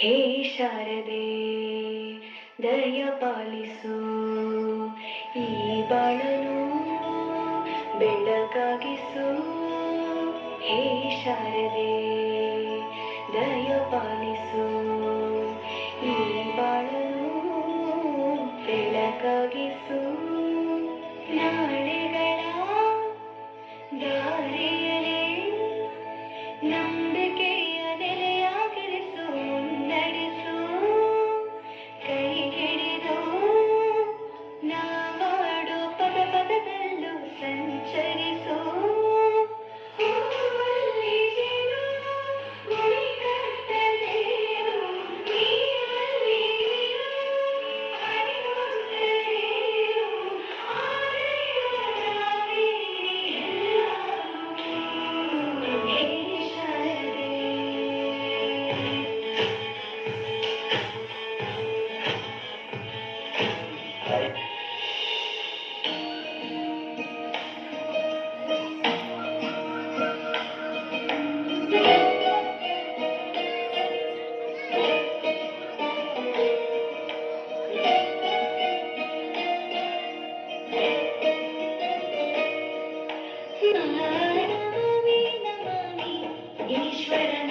ಹೇ ಶಾರದೆ ದಯ ಪಾಲಿಸು, ಈ ಬಾಳನು ಬೆಳಕಾಗಿಸು. ಹೇ ಶಾರದೆ ದಯ ಪಾಲಿಸು, ಈ ಬಾಳನು ಬೆಳಕಾಗಿಸು. ನಾಳೆಗಳ ದಾರಿಯಲೇ ನಂಬಿಕೆಯ ನೆಲೆಯಾಗಿರಿಸು, ಮುನ್ನಡೆಸು. ಕೈ ಹಿಡಿದು ನಾವಾಡೋ ಪದ ಪದದಲ್ಲೂ ಸಂಚರಿಸು. ಹೂವಲ್ಲಿಗೆನು ಗುರಿ ಕಟ್ಟಲೇನು, ನೀವಲ್ಲಿಗೆನು ಅರಿವುಂಟಲೇನು, ಆರೆಯರಾಗಿ ಎಲ್ಲರೂ ಹೇ ಶಾರದೆ. ನಮಾಮಿ ನಮಾಮಿ ಈಶ್ವರನ